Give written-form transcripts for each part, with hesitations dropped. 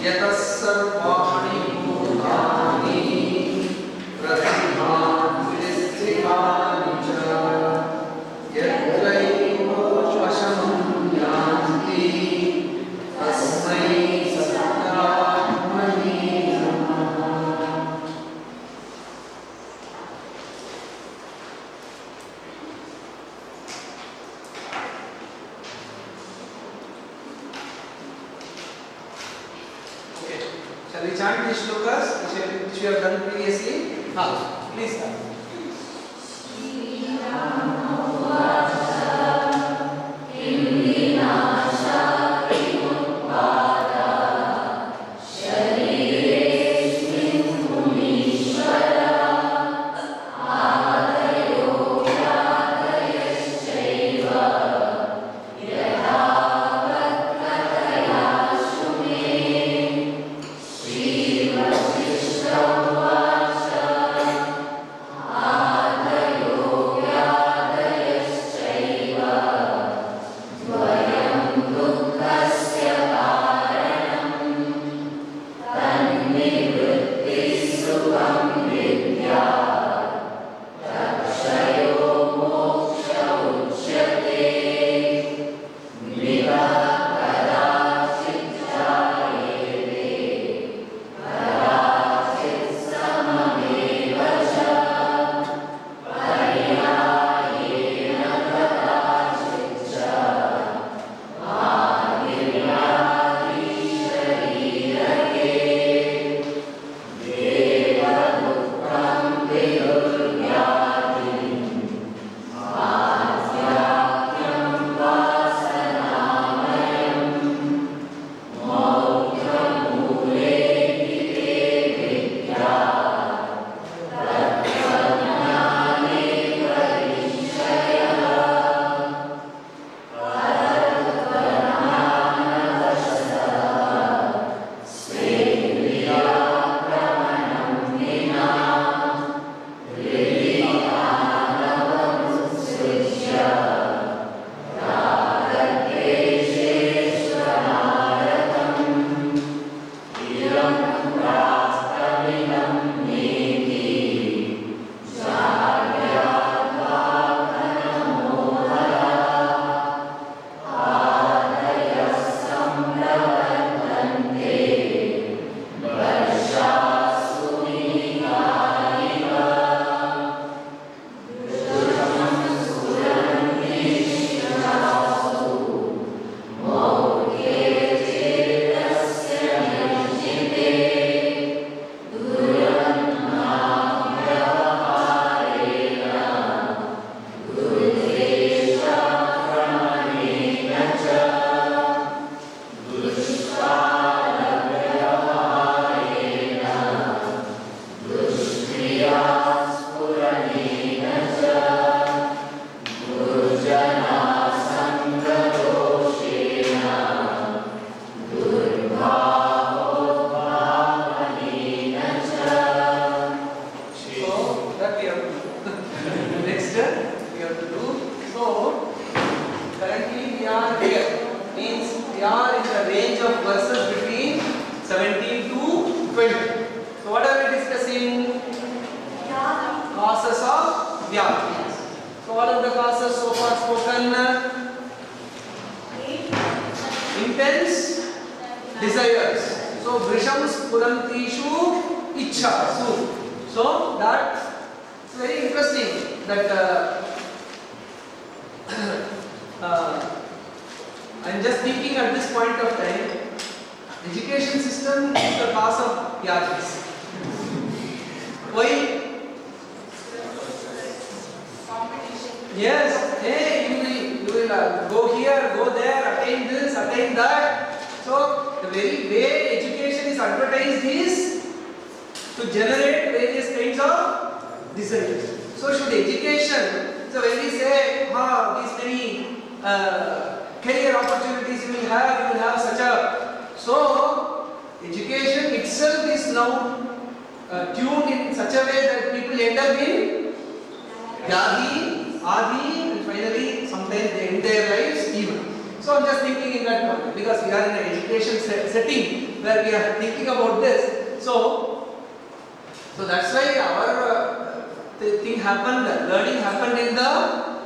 यतः सर्वाणि भूतानि प्रकृतिमानि स्थितानि च यत्रैवोपशमं यान्ति तस्मै सत्यात्मने नमः। Shall we chant these shlokas which we have done previously? Please start. I'm just thinking at this point of time, education system is the cause of Yajis. Why? Yes, hey, you will go here, go there, attain this, attain that. So the very way education is advertised is to generate various kinds of desires. So should education, so when we say, these many career opportunities you will have such a, so education itself is now tuned in such a way that people end up in Yadi, Adi, and finally sometimes they end their lives even. So I'm just thinking in that context because we are in an education setting where we are thinking about this. So that's why our thing happened, learning happened in the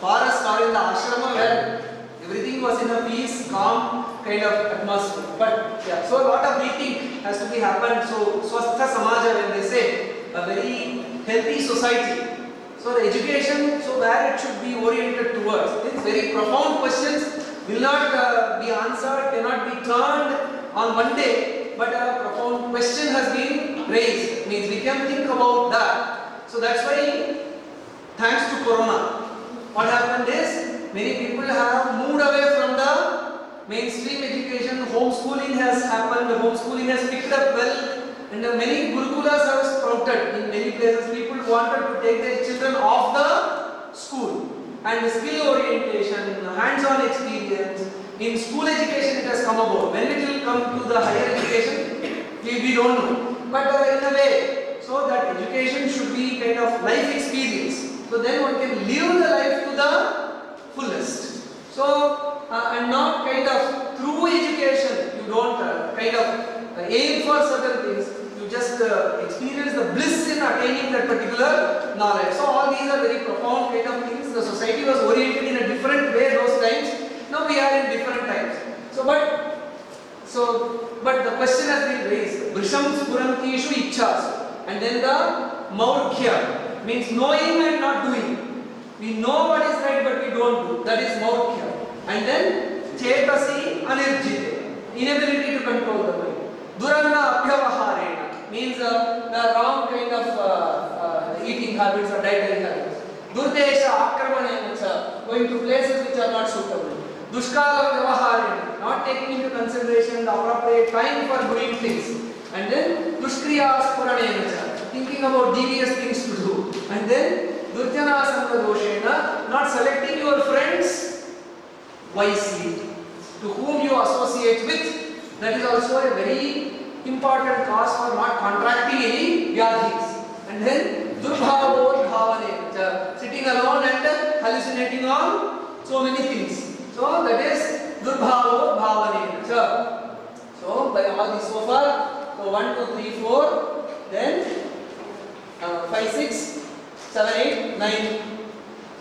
forest or in the ashrama where everything was in a peace, calm kind of atmosphere. But yeah, so a lot of rethink has to be happened. So swastha samaja, when they say, a very healthy society. So the education, so where it should be oriented towards. These very profound questions will not be answered, cannot be turned on one day, but a profound question has been raised. Means we can think about that. So that's why, thanks to Corona, what happened is many people have moved away from the mainstream education. Homeschooling has happened. The homeschooling has picked up well. And many gurukulas have sprouted in many places. People wanted to take their children off the school. And the skill orientation, hands-on experience, in school education it has come about. When it will come to the higher education, we don't know. But in a way, so that education should be kind of life experience. So then one can live the life to the fullest. So, and not kind of through education, you don't kind of aim for certain things. You just experience the bliss in attaining that particular knowledge. So all these are very profound kind of things. The society was oriented in a different way those times. Now we are in different times. But the question has been raised. Vrisham spurantishu ichhas. And then the maurkhya means knowing and not doing. We know what is right but we don't do. That is maurkhya. And then chetasi anirjite. Inability to control the mind. Duranna abhyavaharena means the wrong kind of eating habits or dietary habits. Durdesha akramanena, going to places which are not suitable. Dushkala vyavaharena, not taking into consideration the appropriate time for doing things. And then dushkriya spuranena, thinking about devious things to do. And then durjana sangadoshena, not selecting your friends wisely, to whom you associate with. That is also a very important cause for not contracting any vyadhis. And then durbhavavod bhavane, sitting alone and hallucinating on so many things. So that is durbhavavod bhavane. So by all this so far, so 1, 2, 3, 4, then 5, 6, 7, 8, 9.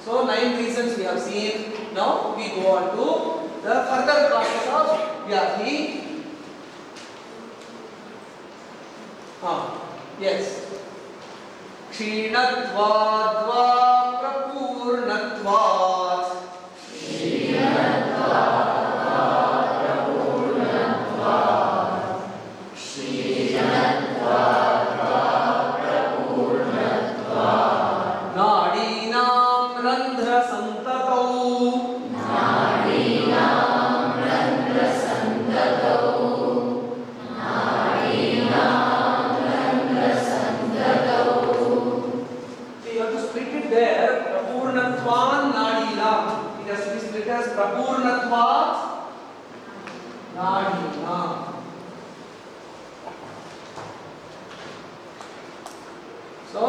So 9 reasons we have seen. Now we go on to the further causes of vyadhi. Yes. Kshinatvad va prapurnatvad. Nadinam randhra santatau. Prapurnatvat nadina. So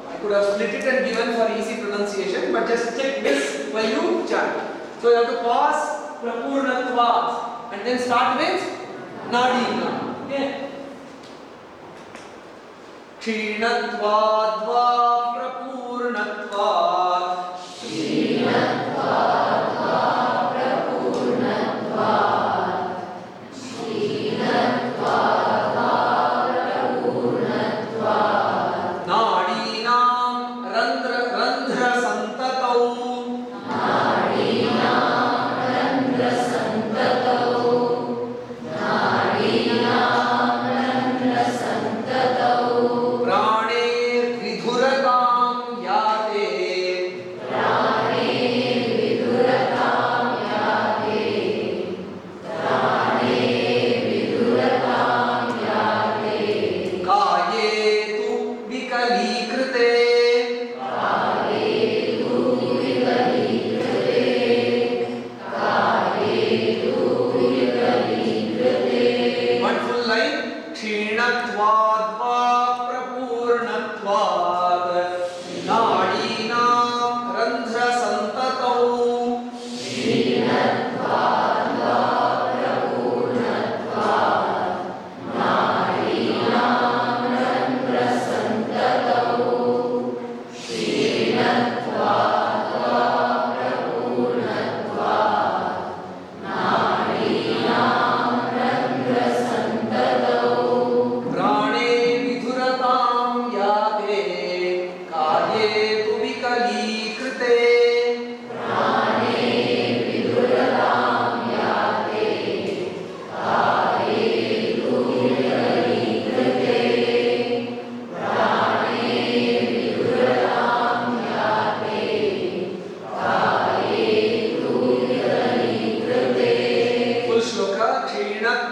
I could have split it and given for easy pronunciation, but just check this while you chant. So you have to pause prapurnatvat and then start with nadina. Okay. Kshinatvad va prapurnatvat.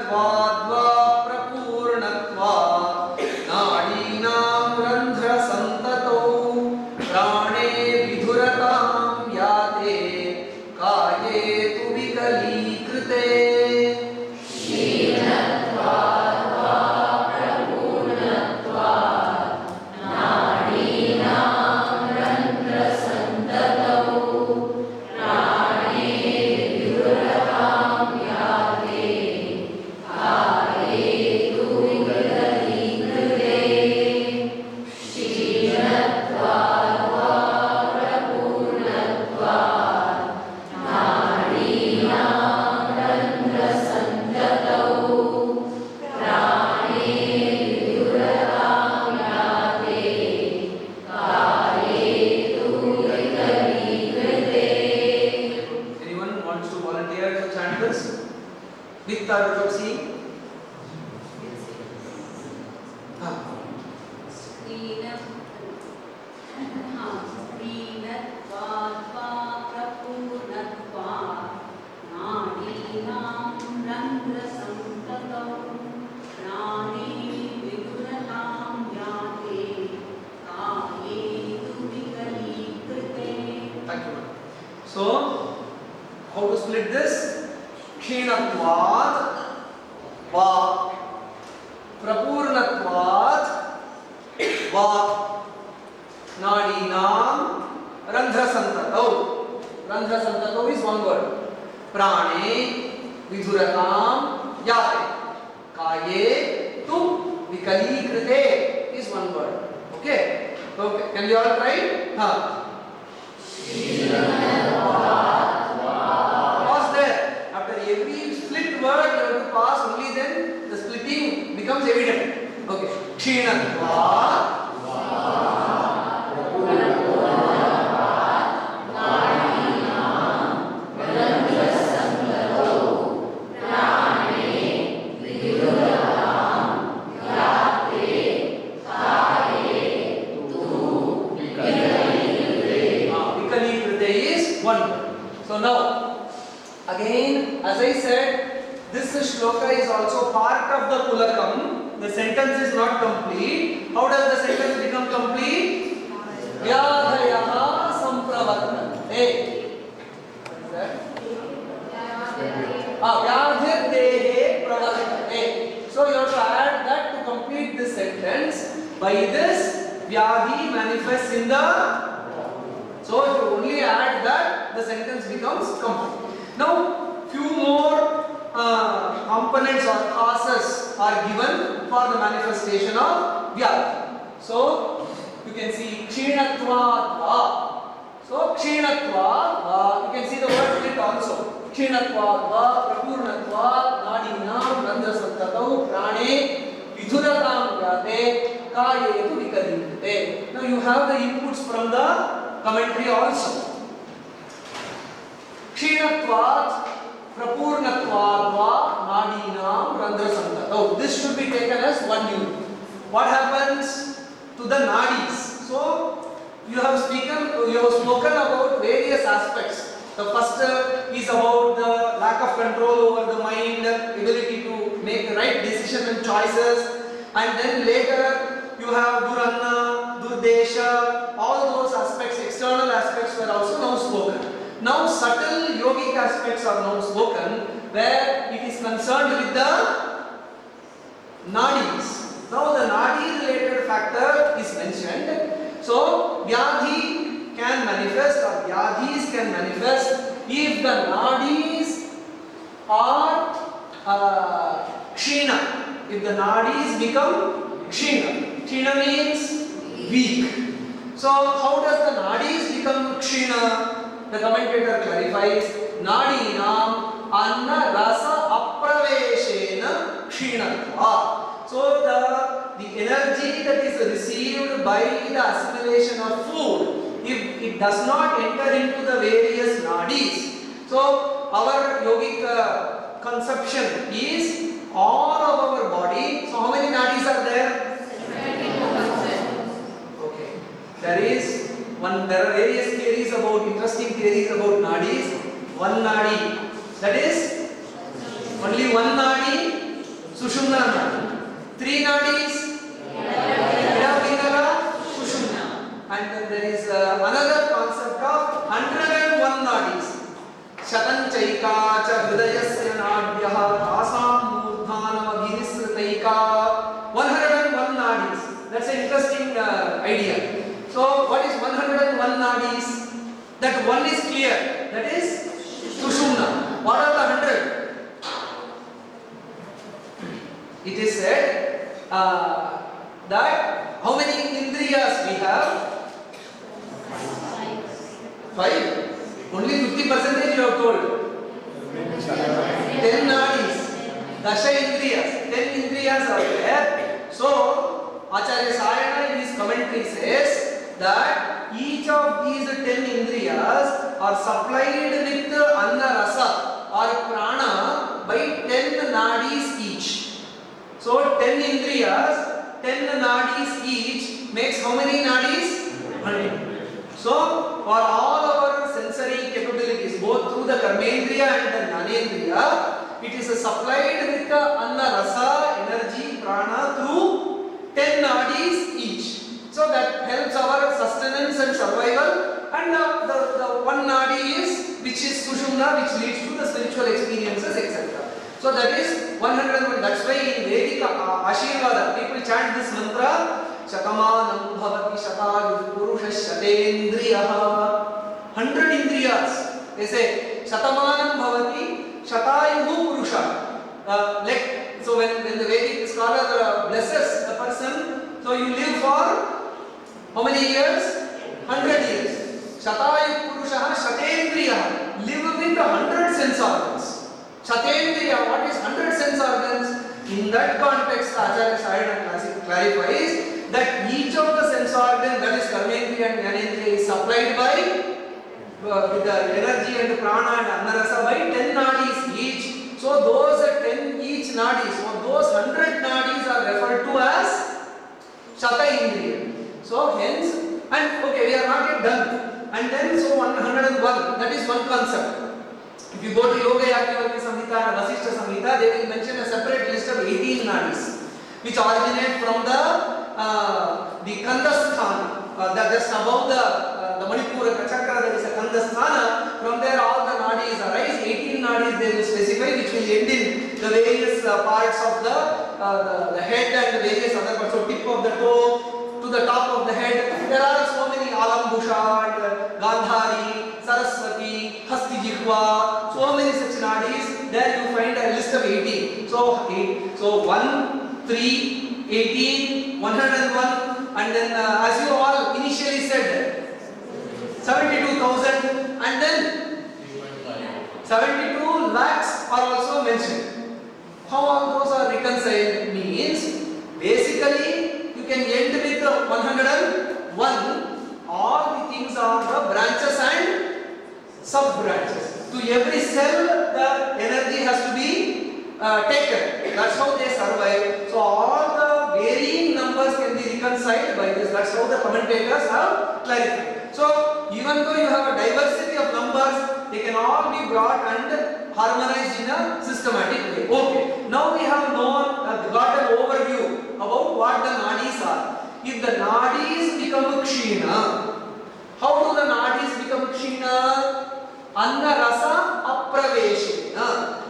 क्षीणत्वाद्वा प्रपूर्णत्वात् नाडीनां रन्ध्रसन्ततौ प्राणे विधुरतां याते काये तु विकलीकृते। With orthodoxy, so how to split this? क्षीणत्वात् वा प्रपूर्णत्वात् वा नाडीनां रन्ध्रसन्ततौ, रन्ध्रसन्ततौ is one word, प्राणे विधुरतां याते काये तु विकलीकृते is one word. Okay, okay, can you all try? Pause there. After every split word you have to pause, only then the splitting becomes evident. Okay, क्षीणत्वात् one. So now, again, as I said, this shloka is also part of the Pulakam. The sentence is not complete. How does the sentence become complete? Vyadhayaha sampravartante. What is that? Vyadhir dehe pravartante. So you have to add that to complete this sentence. By this, Vyadhi manifests in the. So if you only add that, the sentence becomes complete. Now, few more components or causes are given for the manifestation of Vyadhi. So you can see Kshinatvat Va. So Kshinatvat Va, you can see the word split also. Kshinatvat Va, Prapurnatvat, Nadinam, Randhasantatau, Prane, Vidhuratam Yate, Kayetu Vikadinte. Now you have the inputs from the commentary also. Kshinatvat, Prapurnatvat Va, Nadinam, Randhasantatau. This should be taken as one unit. What happens to the nadis? So you have spoken about various aspects. The first is about the lack of control over the mind, ability to make the right decision and choices, and then later you have Duranna, Durdesha, all those aspects, external aspects were also now spoken. Now subtle yogic aspects are now spoken, where it is concerned with the nadis. Now the nadi related factor is mentioned. So Vyadhi can manifest or Vyadhis can manifest if the nadis are Kshina. If the nadis become Kshina. Kshina means weak. So how does the nadis become Kshina? The commentator clarifies, Nadinam anna rasa apraveshena kshinatva. So the energy that is received by the assimilation of food, if it does not enter into the various nadis, so our yogic conception is all of our body. So how many nadis are there? Okay. There are various theories about, interesting theories about nadis. One nadi, that is only one nadi 101 nadis. That one is clear. That is Sushumna. What are the 100? It is said that how many indriyas we have? 5. Only 50% you have told. 10 nadis. Dasha indriyas. 10 indriyas are there. So, Acharya Sayana in his commentary says that each of these 10 indriyas are supplied with anna rasa or prana by 10 nadis each. So 10 indriyas, 10 nadis each makes how many nadis? 100. So for all our sensory capabilities, both through the karmendriya and the jnanendriya, it is supplied with the anna rasa energy prana through 10 nadis each. So that helps our sustenance and survival, and the one nadi is which is Sushumna, which leads to the spiritual experiences, etc. So that is 101. That's why in Vedic Ashirvada people chant this mantra: Shatamanam bhavati shatayu purusha shatendriyah. 100 indriyas. They say Shatamanam bhavati shatayu purusha. So when the Vedic scholar blesses the person, so you live for how many years? 100 years. Shatayu purusha shatendriya. Live with 100 sense organs. Shatendriya, what is 100 sense organs? In that context, Acharya Sayana clarifies that each of the sense organs, that is karmendriya and jnanendriya, is supplied by with the energy and prana and anarasa by 10 nadis each. So those 10 each nadis, so those 100 nadis are referred to as Shata Indriya. So hence, and okay, we are not yet done. And then so 101, that is one concept. If you go to Yoga Yajnavalkya Samhita and Vasishtha Samhita, they will mention a separate list of 18 nadis, which originate from the Kandasthana, just above the Manipura chakra, there is a Kandasthana. From there all the nadis arise. 18 nadis they will specify, which will end in the various parts of the head and the various other parts. So tip of the toe to the top of the head. There are so many Alambusha and Gandhari, Saraswati, Hasti Jihva, so many such nadis. There you find a list of 18. So 1, 3, 18, 101, and then as you all initially said, 72,000, and then 72 lakhs are also mentioned. How all those are reconciled means, basically you can end with 101. All the things are the branches and sub-branches. To every cell, the energy has to be taken. That's how they survive. So all the varying numbers can be reconciled by this. That's how the commentators have clarified. So even though you have a diversity of numbers, they can all be brought and harmonized in a systematic way. Okay. Now we have got an overview about what the nadis are. If the nadis become kshina, how do the nadis become kshina? Anna rasa apraveshena.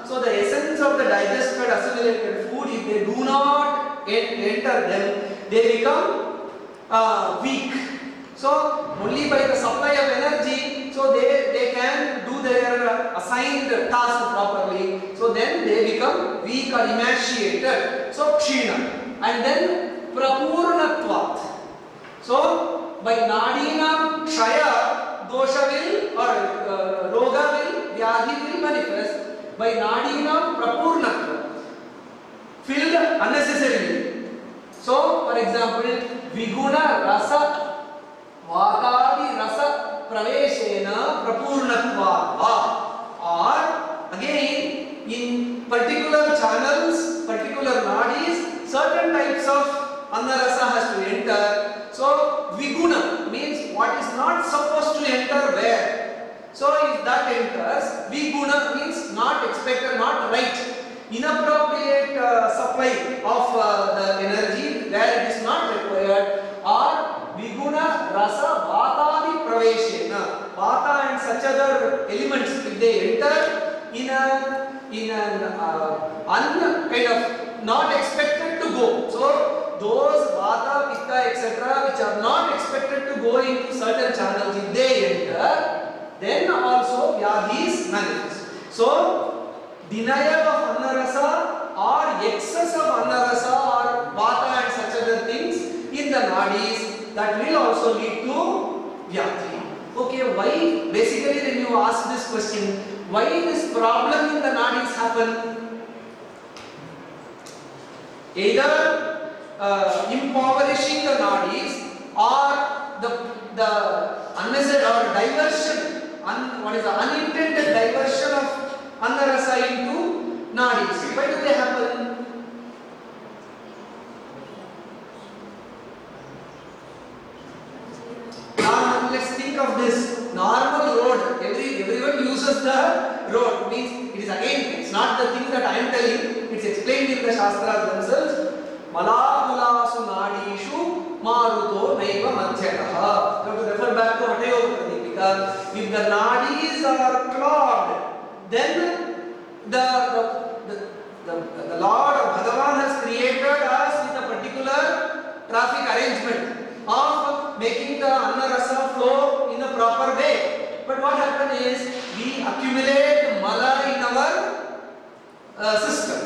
So the essence of the digested assimilated food, if they do not enter them, they become weak. So only by the supply of energy, so they can do their assigned task properly. So then they become weak or emaciated. So kshina. And then prapurnatvat. So by nadina kshaya, dosha will or roga will, vyadhi will manifest. By nadina prapurnatva, filled unnecessarily. So for example, viguna rasa Vakadi rasa praveshena prapurnatva. Or again, in particular channels, particular nadis, certain types of anarasa has to enter. So viguna means what is not supposed to enter where. So if that enters, viguna means not expected, not right. Inappropriate supply of the energy where it is not required, or viguna rasa vatadi praveshena. Vata and such other elements, if they enter in an kind of not expected to go. So those vata, pitta, etc., which are not expected to go into certain channels, if they enter, then also vyadhis manifest. So, denial of annarasa or excess of annarasa or vata and such other things in the nadis, that will also lead to vyadhi. Okay, why? Basically, when you ask this question, why this problem in the nadis happen? Either impoverishing the nadis or the unnecessary or diversion, what is the unintended diversion of annarasa into nadis. Why do they happen? Now let's think of this normal road. Everyone uses the road. Means it is again, it's not the thing that I am telling. It's explained in the Shastras themselves. Malakulasu nadishu maruto naiva madhyataha. You have to refer back to Hatayogapati, because if the nadis are clogged, then the Lord or Bhagavan has created us with a particular traffic arrangement of making the annarasa flow in a proper way. But what happens is we accumulate mala in our system.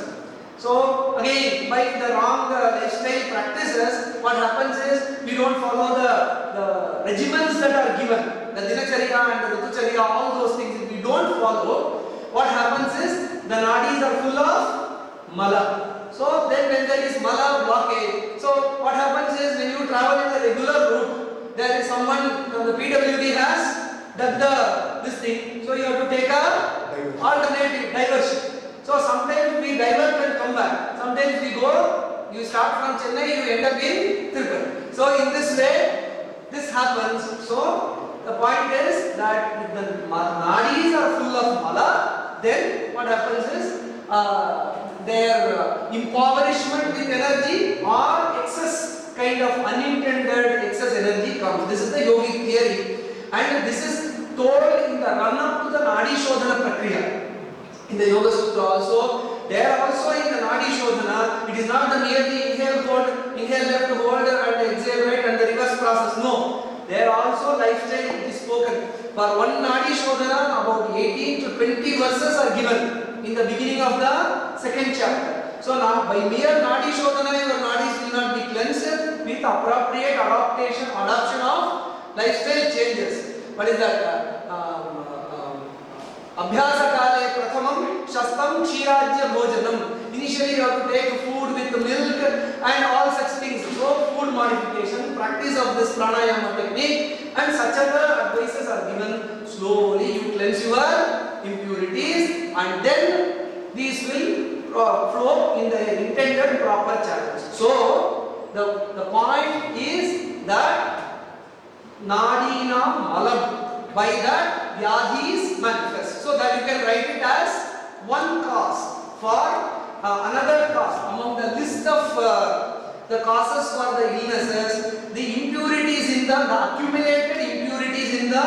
So again, by the wrong lifestyle practices, what happens is we don't follow the regimens that are given, the dinacharya and the ritucharya, all those things. If we don't follow, what happens is the nadis are full of mala. So then when there is mala blockage, so what happens is when you travel in the regular route, there is someone from the PWD has done this thing. So you have to take a alternative diversion. So sometimes we divert and come back. Sometimes we go, you start from Chennai, you end up in Tirupati. So in this way, this happens. So the point is that if the nadis are full of mala, then what happens is their impoverishment with energy or excess kind of unintended excess energy comes. This is the yogic theory, and this is told in the run-up to the Nadi Shodhana Prakriya. In the Yoga Sutra also, there also in the Nadi Shodhana, it is not the merely inhale, hold, inhale left, hold and exhale right and the reverse process. No, there also lifestyle is spoken. For one Nadi Shodhana, about 18 to 20 verses are given in the beginning of the second chapter. So now by mere Nadi Shodhana, your nadis will not be cleansed with appropriate adaptation of lifestyle changes. What is that? Abhyasa kale prathamam shastam kshirajya bhojanam. Initially you have to take food with milk and all such things. So food modification, practice of this pranayama technique and such other advices are given. Slowly you cleanse your impurities and then these will flow in the intended proper channels. So the point is that nadinam malam. By that vyadhis manifest. So that you can write it as one cause for another cause. Among the list of the causes for the illnesses, the impurities in the accumulated impurities in the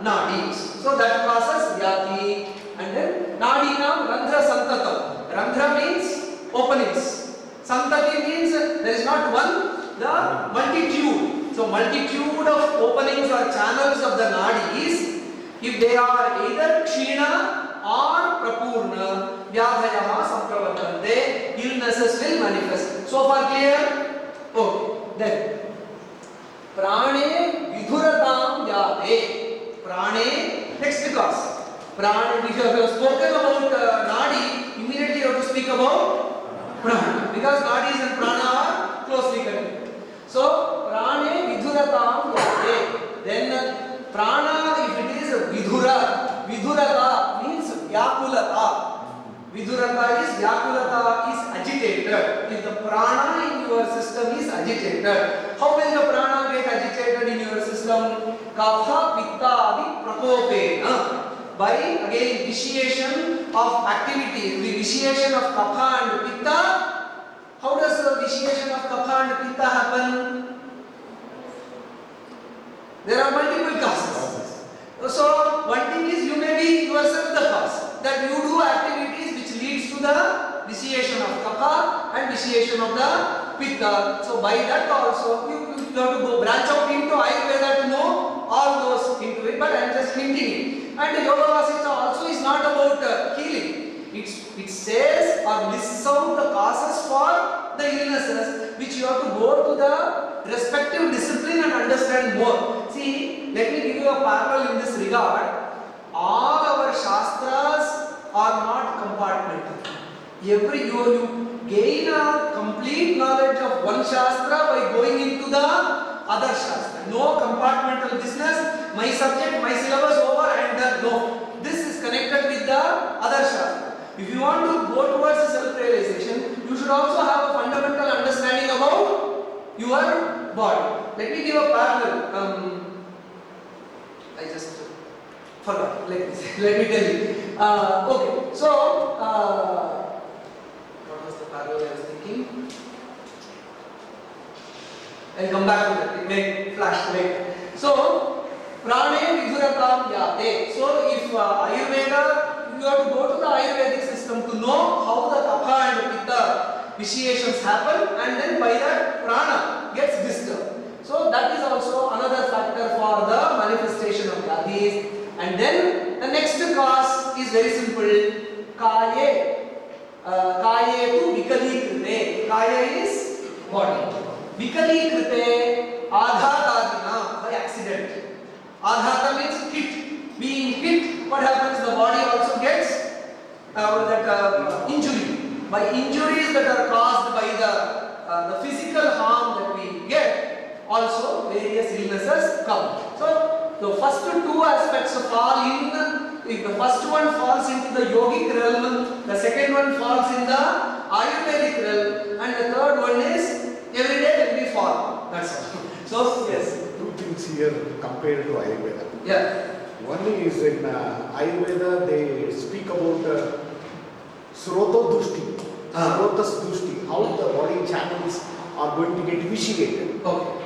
nadis. So that causes vyadhi. And then nadinam randhra santatam. Randhra means openings. Santati means there is not one, the multitude. So multitude of openings or channels of the nadis, if they are either kshina or prapurna, vyadhayaha sampravartante, illnesses will manifest. So far clear? Okay. Then prane vidhuratam vyade. Prane, next cause. Prane, if you have spoken about nadi, immediately you have to speak about prana, because nadis and prana are closely connected. So prane vidhuratam vyade. Then prana, if it is vidhura, vidhurata means vyakulata. Vidhurata is vyakulata, is agitated. If the prana in your system is agitated, how will the prana get agitated in your system? Kapha pitta adi prakopena. By again vitiation of activity, the vitiation of kapha and pitta. How does the vitiation of kapha and pitta happen? There are multiple causes. So one thing is you may be yourself the cause, that you do activities which leads to the vitiation of kapha and vitiation of the Pitta. So by that also you have to go branch out into Ayurveda to know all those into it, but I am just hinting it. And the Yoga Vasishtha also is not about healing. It says or lists out the causes for the illnesses which you have to go to the respective discipline and understand more. See, let me give you a parallel in this regard. All our Shastras are not compartmental. Every you gain a complete knowledge of one Shastra by going into the other Shastra. No compartmental business. My subject, my syllabus over and done. No. This is connected with the other Shastra. If you want to go towards self-realization, you should also have a fundamental understanding about your body. Let me give a parallel. I just forgot. Let me tell you. Okay. So, what was the parallel I was thinking? I'll come back to that. It may flash later. So, prane vidhuratam yate. So, if Ayurveda, you have to go to the Ayurvedic system to know how the kapha and pitta vitiations happen, and then by that prana gets disturbed. So, that is also another factor for the manifestation of vyadhis. And then the next cause is very simple. Kaye. Kaye tu vikalikrite. Kaya is body. Vikalikrite adhatadina, by accident. Adhata means hit. Being hit, what happens? The body also gets injury. By injuries that are caused by the physical harm that we get, also various illnesses come. So, the first two aspects fall in. If the first one falls into the yogic realm, the second one falls in the Ayurvedic realm, and the third one is every day when we fall. That's all. So, yes. Two things here compared to Ayurveda. Yeah. One is in Ayurveda, they speak about Srotodushti, Srotas Dushti, how the body channels are going to get vitiated. Okay.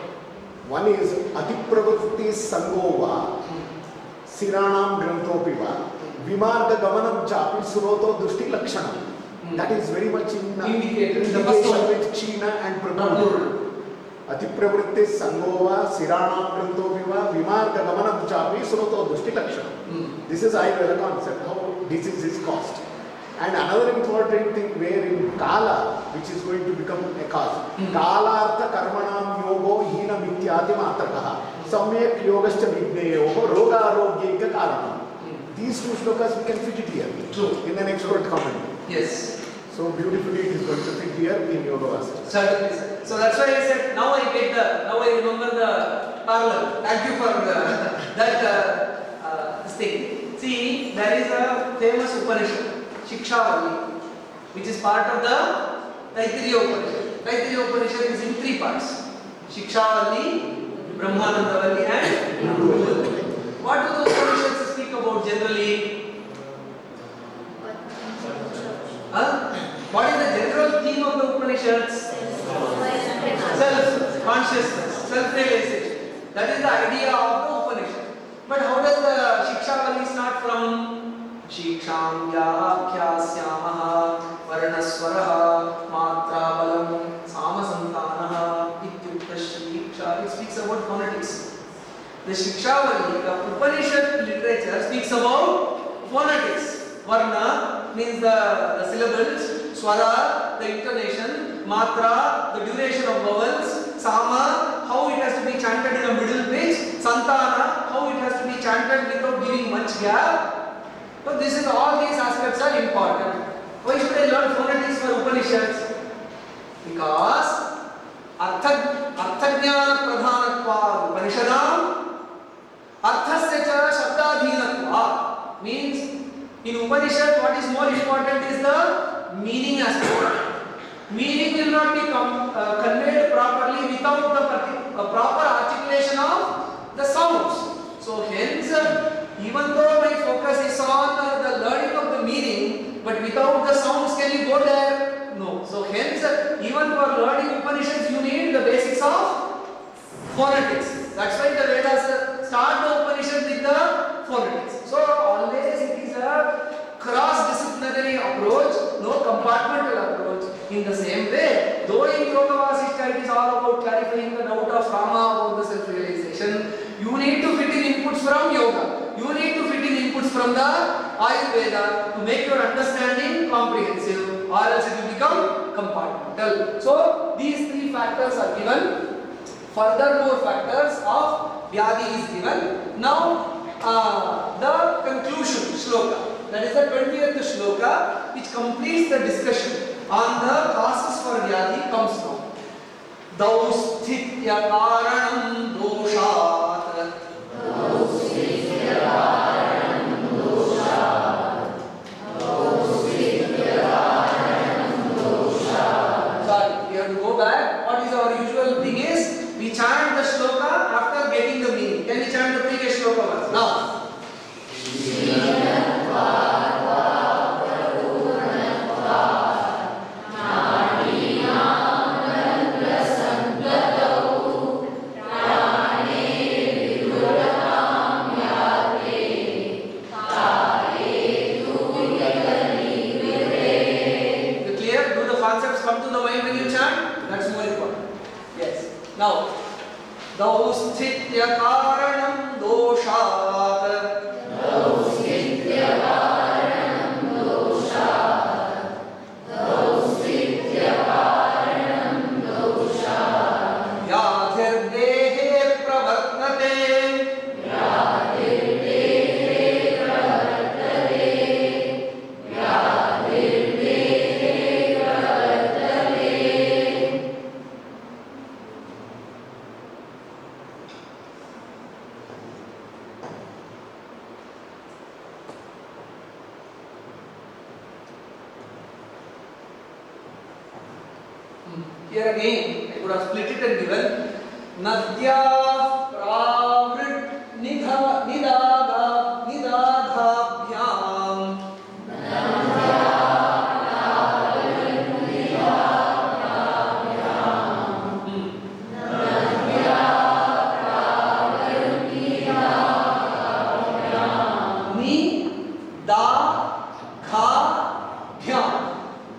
One is Adipravritti Sangova, Siranam Grantopiva, Vimarga Gamanam Chapi, Suroto Dushti Lakshanam. That is very much in indication with China and Prabhu. Adipravritti Sangova, Siranam Grantopiva, Vimarga Gamanam Chapi, Suroto Dushti Lakshanam. This is Ayurveda concept, how disease is caused. And another important thing where in Kala, which is going to become a cause. Kala artha karmanam yogo hina mityati matrakaha. Samyak yogascha vigneyoho roga arogyeka karanam. These two shlokas we can fit it here. True. In an expert comment. Yes. So beautifully it is going to fit here in Yoga Vasishtha. Certainly, sir. So that's why I said, now I remember the parallel. Thank you for this thing. See, there is a famous Upanishad. Shikshavali, which is part of the Taittiriya Upanishad. Taittiriya Upanishad is in three parts: Shikshavali, Brahmanandavali, and Uduvali. What do those Upanishads speak about generally? What is the general theme of the Upanishads? Self-consciousness, self-realization. That is the idea of the Upanishad. But how does the Shikshavali start from? Shiksham Yaakhyasyaamaha Varnaswaraha Matra Balam Samasantanaha Ityukta Shiksha. It speaks about phonetics. The Shikshavali, the Upanishad literature speaks about phonetics. Varna means the syllables, Swara, the intonation, Matra, the duration of vowels, Sama, how it has to be chanted in the middle pitch, Santana, how it has to be chanted without giving much gap. So all these aspects are important. Why should I learn phonetics for Upanishads? Because Arthajnana Pradhanatva Upanishadam Arthasya cha Shabdadhinatva means in Upanishad what is more important is the meaning aspect. Meaning will not be conveyed properly without the proper articulation of the sounds. So hence, even though my focus is on the learning of the meaning, but without the sounds, can you go there? No. So hence, even for learning Upanishads, you need the basics of phonetics. That's why the Vedas start the Upanishad with the phonetics. So always it is a cross-disciplinary approach, no compartmental approach. In the same way, though in Yoga Vasishtha from the Ayurveda to make your understanding comprehensive, or else it will become compartmental. So these three factors are given. Furthermore factors of Vyadhi is given. Now the conclusion shloka, that is the 20th shloka, which completes the discussion on the causes for Vyadhi, comes now. Dausthitya karanam doshat. Sorry, we have to go back. What is our usual thing is, we chant the shloka after getting the meaning. Can we chant the previous shloka once? Now. Come to the mind when you chant, that's more important. Yes. Now, Dausthitya karanam doshat. Dausthitya karanam doshat. Dausthitya karanam doshat. Vyadhirdehe pravartate. Vyadhirdehe pravartate. Vyadhirdehe. Here again, I could have split it and given Nadya pravrit nidagabhyam. Ni da kha bhyam.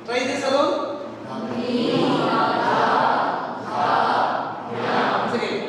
Try this alone. Once again.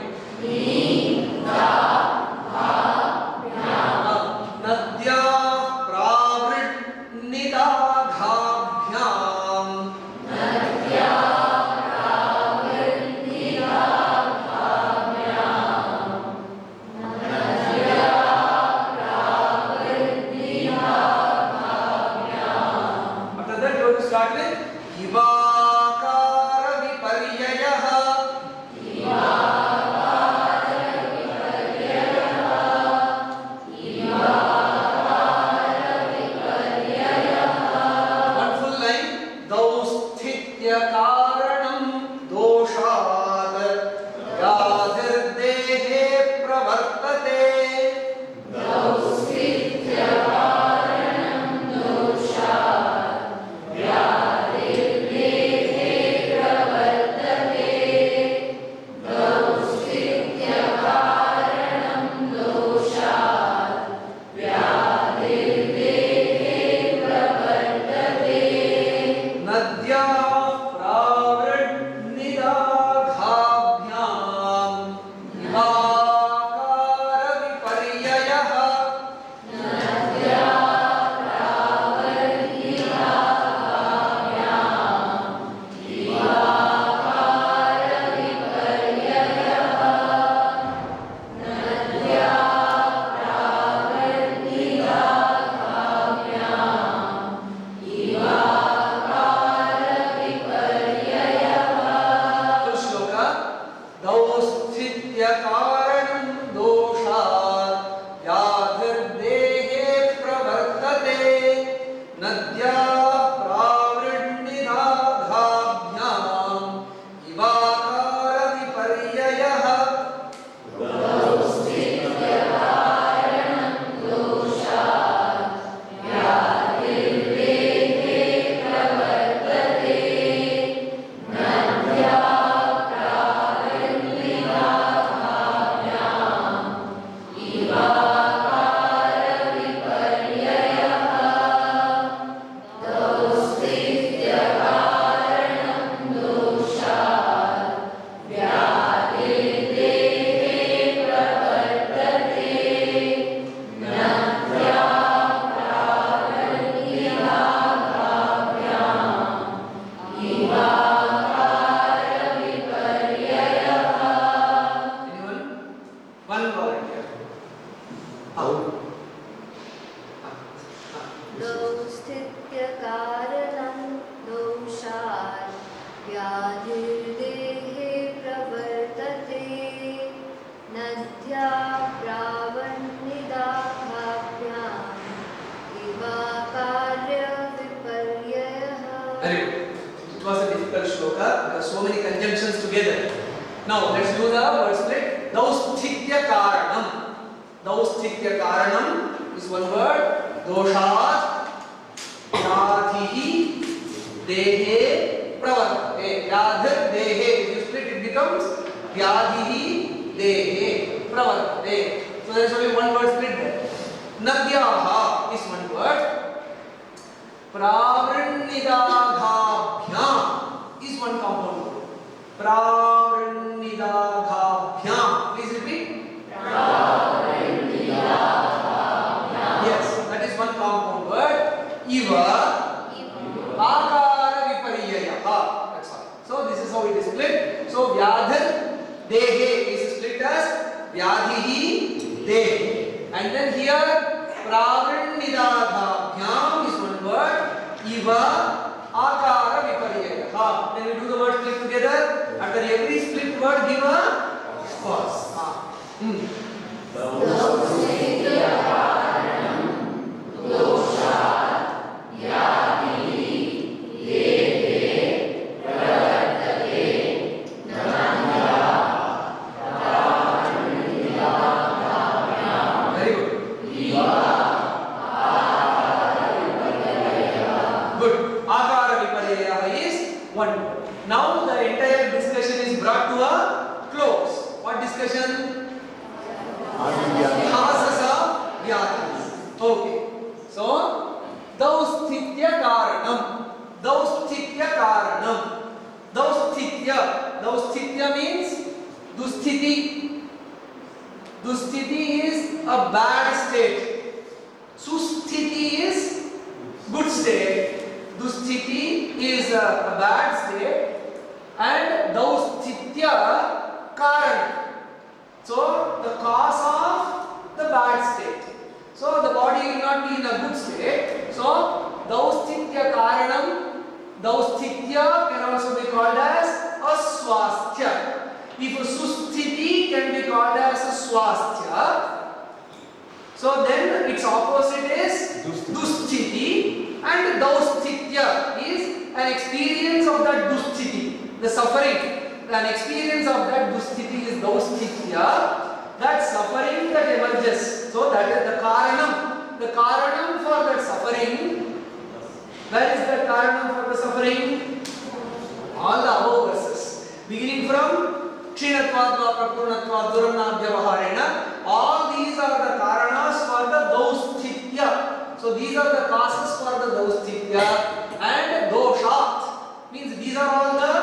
व्याधिर्देहे प्रवर्तते नद्या प्रावण्यदाभाभ्याम् इवाकार्यविपर्ययः. Very good. It was a difficult shloka because so many conjunctions together. Now let's do the word split. Dausthitya karanam. Dausthitya karanam is one word. Doshat vyadhihi dehe pravartate. Vyadhir dehe. If you split it becomes vyadhihi dehe pravartate. So there is only one word split there. Nadyaha is one word. Pravrannidaghabhyam is one compound word. Pravrannidaghabhyam. Please repeat. Pravrannidaghabhyam. Yes, that is one compound word. Iva akara viparyayaha. That's all. So this is how it is split. So vyadhir dehe is split as vyadhihi dehe. And then here pravrannidaghabhyam is one word. Iva akara viparyayaha. Then we do the word split together. After every split word give a pause. Very good. Good. Akara viparyayaha is one word. Now the entire discussion is brought to a close. What discussion? Causes of vyadhis. Okay. So dausthitya karanam. Dausthitya karanam. Dausthitya. Dausthitya means dusthiti. Dusthiti is a bad state. Susthiti is good state. Dusthiti is a bad state. And dausthitya karan. So the cause of the bad state. So the body will not be in a good state. So dausthitya karanam. Dausthitya can also be called as aswasthya. If susthiti can be called as swasthya. So then its opposite is dusthiti. And dausthitya is an experience of that dusthiti. The suffering, an experience of that dusthiti is dausthitya, that suffering that emerges. So that is the karanam. The karanam for that suffering. Where is the karanam for the suffering? All the above verses. Beginning from Kshinatvatva Prakurnatva Duramnabhyavaharena. All these are the karanas for the dausthitya. So these are the causes for the dausthitya. And doshat means these are all the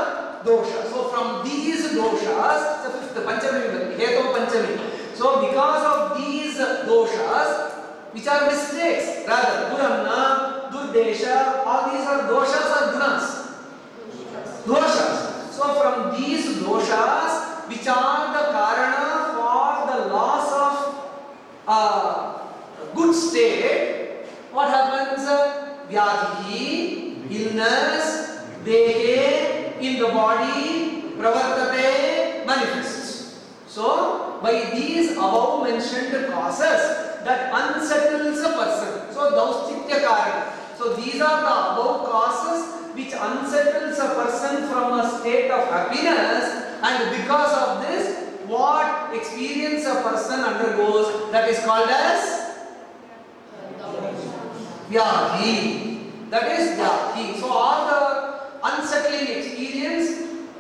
doshas. So from these doshas, the fifth Panchami, Heto Panchami. So because of these doshas, which are mistakes, rather Duramna, Durdesha, all these are doshas or gunas? Doshas. So from these doshas, which are the karana for the loss of good state, what happens? Vyadhi, illness, dehe, in the body, pravartate, manifests. So, by these above mentioned causes that unsettles a person. So, dausthitya karana. So, these are the above causes which unsettles a person from a state of happiness, and because of this, what experience a person undergoes, that is called as vyadhi. That is vyadhi. So, all the unsettling experience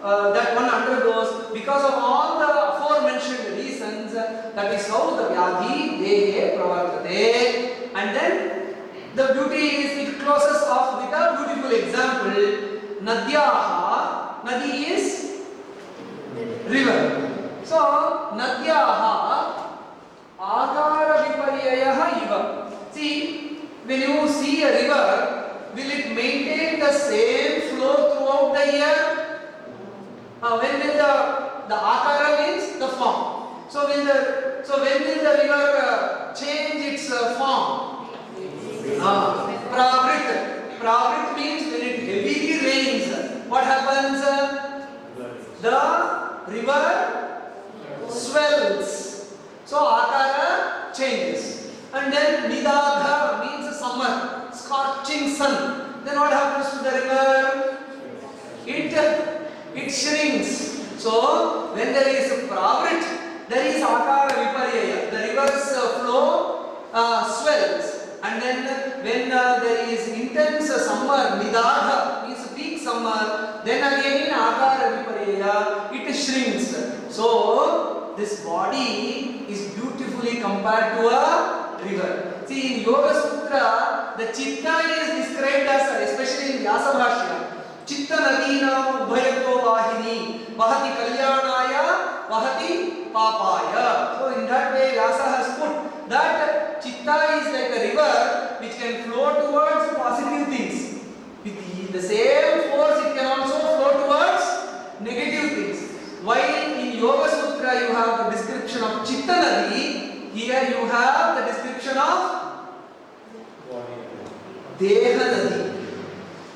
that one undergoes because of all the aforementioned reasons, that is how the vyadhi dehe pravartate. And then the beauty is, it closes off with a beautiful example. Nadyaha, nadi is river. So nadyaha akara viparyayaha iva. See, when you see a river, will it maintain the same flow throughout the year? When will the akara means the form. So when will the river change its form? Pravrit. Pravrit means when it heavily rains. what happens? The river swells. So akara changes. And then nidagha means summer, scorching sun. Then what happens to the river? It shrinks. So when there is pravrit, there is akara viparyaya. The river's flow swells. And then when there is intense summer, nidagha means peak summer, then again in akara viparyaya, it shrinks. So this body is beautifully compared to a river. See, in Yoga Sutra, the chitta is described as, especially in Vyasa Bhashya, chitta nadina ubhayato vahini vahati kalyanaya vahati papaya. So in that way Vyasa has put that chitta is like a river which can flow towards positive things. With the same force it can also flow towards negative things. While in Yoga Sutra you have the description of chitta nadi, here you have the description of deha nadi.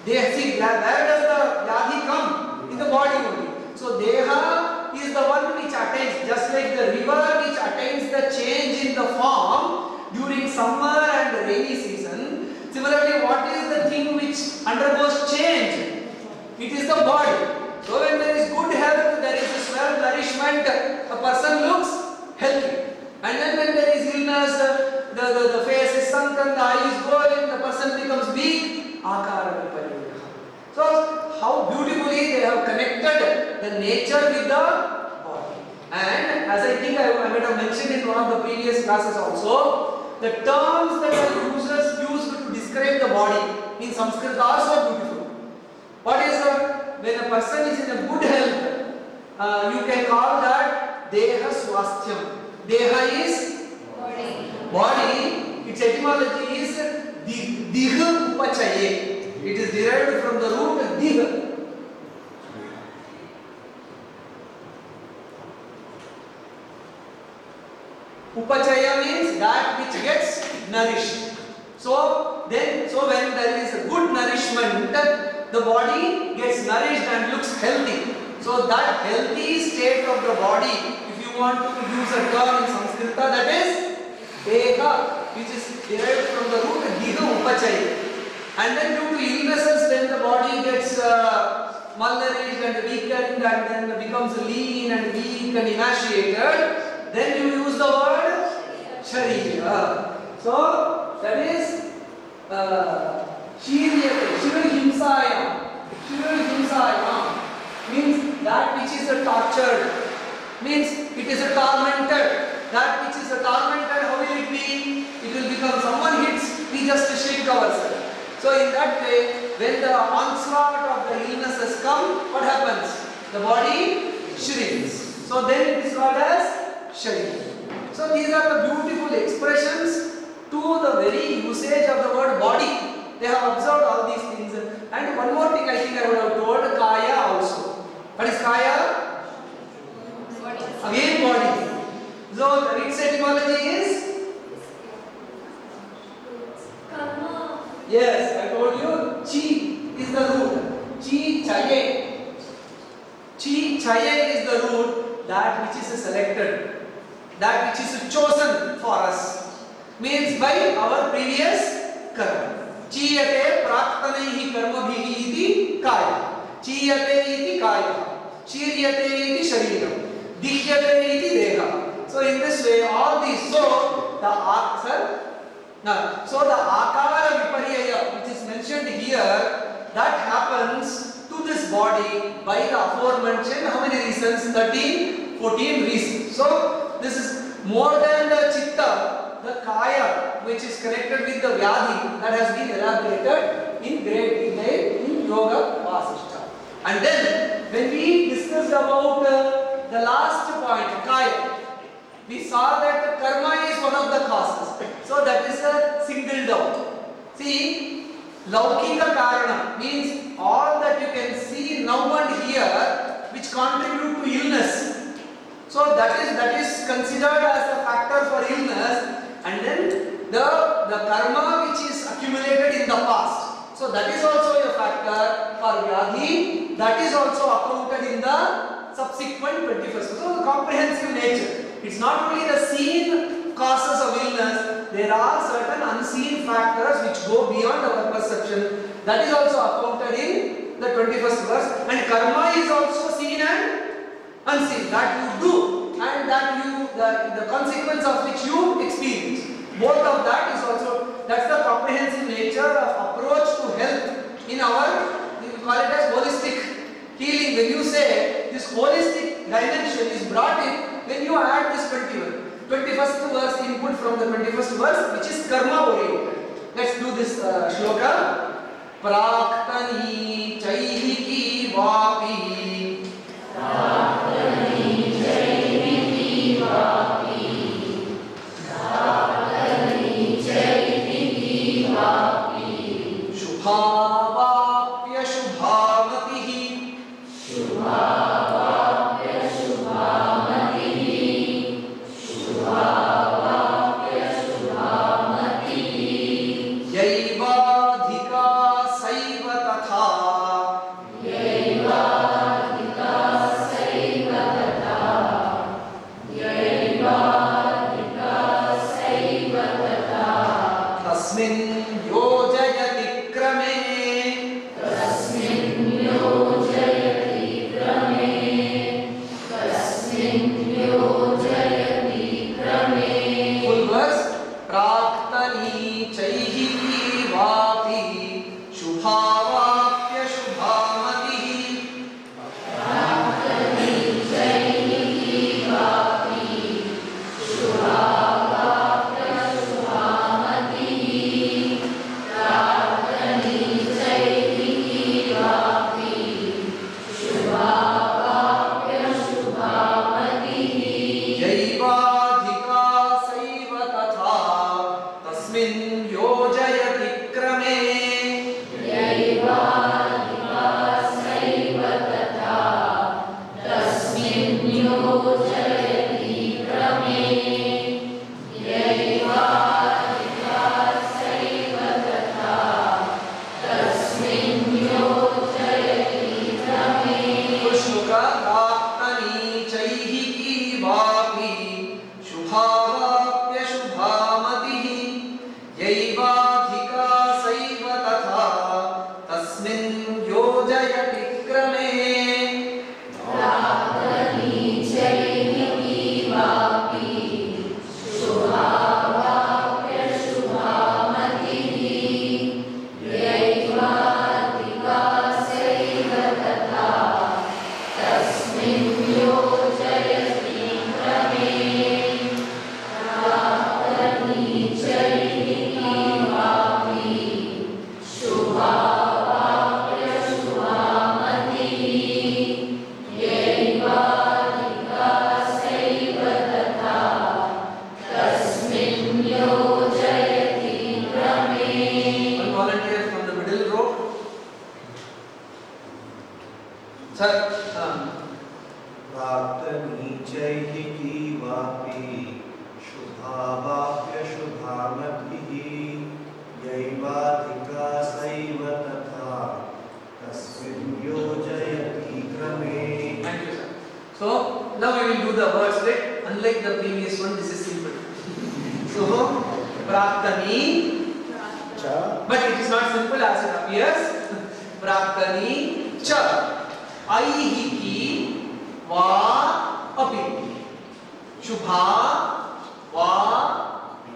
See, where does the vyadhi come? In the body only. So deha is the one which attains, just like the river which attains the change in the form during summer and rainy season. Similarly, what is the thing which undergoes change? It is the body. So when there is good health, there is a well nourishment, a person looks healthy. And then when there is illness, the face is sunken, the eye is going, the person becomes weak. Akara viparyaya. So how beautifully they have connected the nature with the body. And as I think I might have mentioned in one of the previous classes also, the terms that are used to describe the body in Sanskrit are so beautiful. What is when a person is in a good health, you can call that deha swasthyam. Deha is body. Its etymology is diha upachaye. It is derived from the root diha. Upachaya means that which gets nourished. So when there is a good nourishment, the body gets nourished and looks healthy. So that healthy state of the body, if you want to use a term in Sanskrit, that is deha, which is derived from the root diha upachaya. And then due to illnesses, when the body gets malnourished and weakened and then becomes lean and weak and emaciated, then you use the word sharira. So that is shiryate, shirhimsayam. Shirhimsayam means that which is tortured, means it is a tormented. That which is a tormented, how will it be? It will become someone hits, we just shrink ourselves. So in that way, when the onslaught of the illnesses come, what happens? The body shrinks. So then it is called as sharira. So these are the beautiful expressions to the very usage of the word body. They have observed all these things. And one more thing I think I would have told, kaya also. What is kaya? Again body. So its etymology is? Yes, I told you, chi is the root. Chi chaye. Chi chaye is the root, that which is selected, that which is chosen for us. Means by our previous karma. Chiyate praktanaihi karmabhihi iti kaya. Chiyate iti kaya. Shiryate iti shariram. Dihyate iti deha. So in this way, all these, so the answer. So the akara viparyaya which is mentioned here, that happens to this body by the aforementioned how many reasons? 13, 14 reasons. So this is more than the chitta, the kaya which is connected with the vyadhi, that has been elaborated in great detail in Yoga Vasishta. And then when we discussed about the last point, kaya, we saw that karma is one of the causes. So that is a singled out. See, laukika karana means all that you can see now and here which contribute to illness. So that is considered as a factor for illness, and then the karma which is accumulated in the past. So that is also a factor for vyadhi that is also accounted in the subsequent 21st. So the comprehensive nature. It's not only the seen causes of illness, there are certain unseen factors which go beyond our perception. That is also accounted in the 21st verse. And karma is also seen and unseen. That you do and that you, the consequence of which you experience. Both of that is also, that's the comprehensive nature of approach to health in our, we call it as holistic healing. When you say this holistic dimension is brought in, when you add this 21st verse input from the 21st verse, which is karma oriented. Let's do this shloka. Praktani chaihiki vapi. Praktani chaihiki vapi. Praktani chaihiki vapi. Shubhavapya shubhamatihi. Shubhavapya shubhamatihi. Shubhavapya shubhamatihi. Yaivadhika saiva tatha. Yaivadhika saiva tatha. Yaivadhika saiva tatha. Tasmin yojayati krame. Tasmin yojayati krame. Tasmin yojayati krame. Full verse. Praktani chaihiki vapi. Shubhavapya shubhamatihi. Praktani chaihiki vapi. Shubhavapya shubhamatihi. Praktani chaihiki vapi. Shubhavapya shubhamatihi. Yaivadhika saiva tatha. Tasmin yojayati krame. Yaivadhika saiva tatha. Tasmin yojayati krame. Yaivadhika saiva tatha. Tasmin yojayati krame. Shloka. Praktani chaihiki vapi. Shubhavapya shubhamatihi. Yaivadhika saiva tatha. Tasmin yojayati krame. Praktani chaihiki vapi. Shubhavapya shubhamatihi. Yaivadhika saiva tatha. Tasmin yojayati krame. Praktani chaihiki vapi. Shubhavapya shubhamatihi. Yaivadhika saiva tatha. Tasmin yojayati krame. One volunteer from the middle row. Sir, प्राप्तनी चैहिकी वापि शुभावाप्य शुभामतिः यैवाधिका सैव तथा तस्मिन् योजयति क्रमे. thank you, sir. So now we will do the words, right? Unlike the previous one, this is simple. So praktani, Cha. but it is not simple as it appears. Praktani cha. Aihiki va api. Shubha va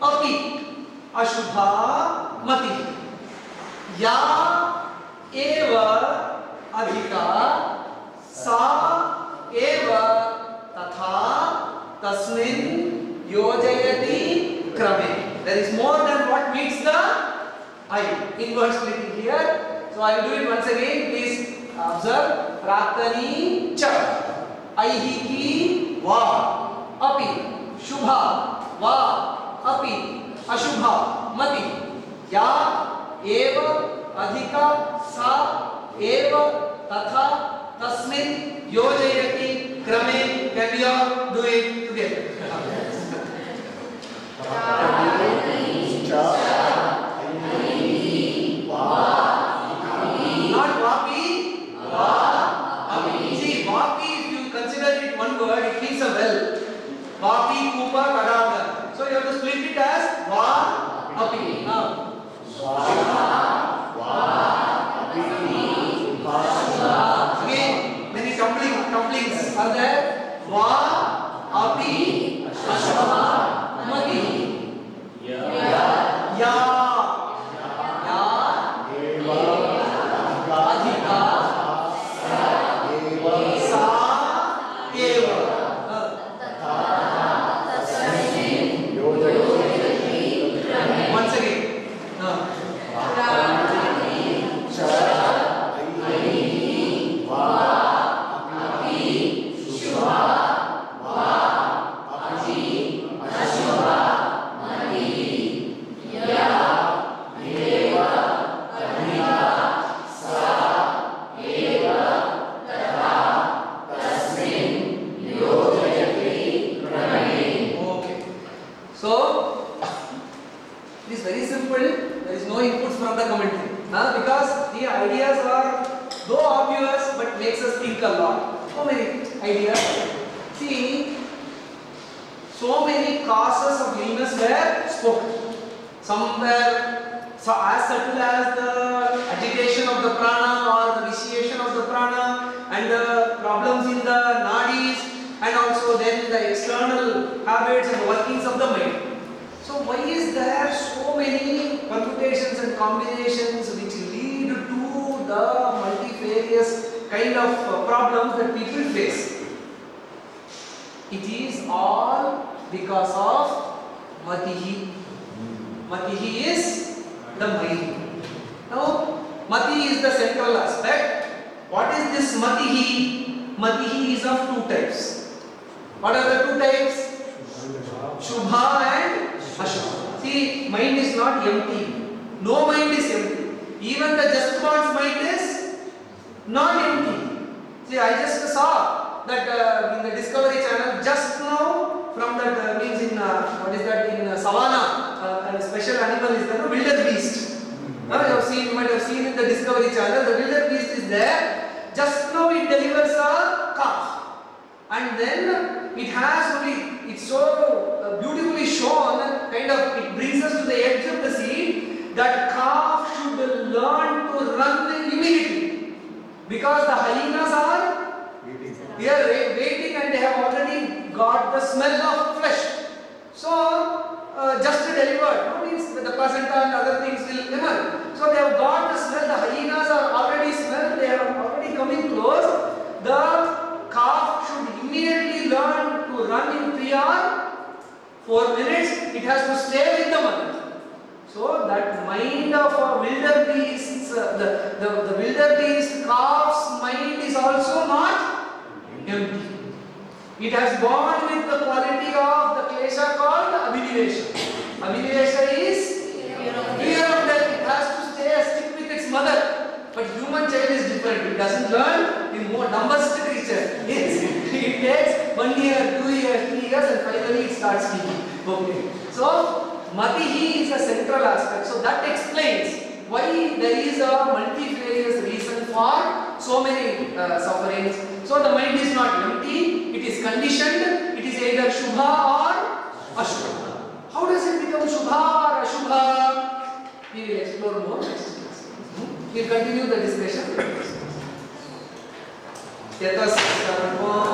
api. Ashubha mati. Ya eva adhika sa eva tatha tasmin yojayati krame. There is more than what meets the eye. Inward splitting here. So I will do it once again. Please observe. Praktani cha. Aihiki va api. Shubha va api. Ashubha mati. Ya eva adhika sa eva tatha tasmin yojayati krame. Can we all do it together? Cha. Not vapi. Va. to split it as va, api. Again, many tumblings are there. Va, api, ashva, mati. Ya. Once again. Okay. So, it is very simple. There is no inputs from the commentary. Because the ideas are though obvious but makes us think a lot. So many ideas. See, so many causes of illness were spoken. Some were so as subtle as the agitation of the prana or the vitiation of the prana and the problems in the nadis, and also then the external habits and workings of the mind. So why is there so many permutations and combinations which lead to the multifarious kind of problems that people face? It is all because of matihi. Matihi is the mind. Now, mati is the central aspect. What is this matihi? Matihi is of two types. What are the two types? Shubha and Ashubha. See, mind is not empty. No mind is empty. Even the just gods mind is not empty. See, I just saw that in the Discovery Channel just now from that means in what is that in savannah, a special animal is there, wildebeest. You might have seen in the Discovery Channel, the wildebeest is there. Just now it delivers a calf, and then it has only, it's so beautifully shown, kind of it brings us to the edge of the scene that calf should learn to run immediately, because the hyenas are waiting and they have already got the smell of flesh. So just delivered, no means that the placenta and other things will emerge. So they have got the smell, the hyenas are already smelled, they are already coming close. The calf should immediately learn to run in 3 or 4 minutes. It has to stay with the mother. So that mind of a wildebeest, the wildebeest calf's mind is also not empty. It has born with the quality of the klesha called Abhinivesha. Abhinivesha is fear of death. It has to stay stick with its mother. But human child is different. It doesn't learn. The more dumbest creature. It takes 1 year, 2 years, 3 years, and finally it starts speaking. Okay. So matihi is a central aspect. So that explains why there is a multifarious reason for so many sufferings. So the mind is not empty. It is conditioned. It is either shubha or ashubha. How does it become shubha or ashubha? We will explore more next class. We will continue the discussion. Yatas karma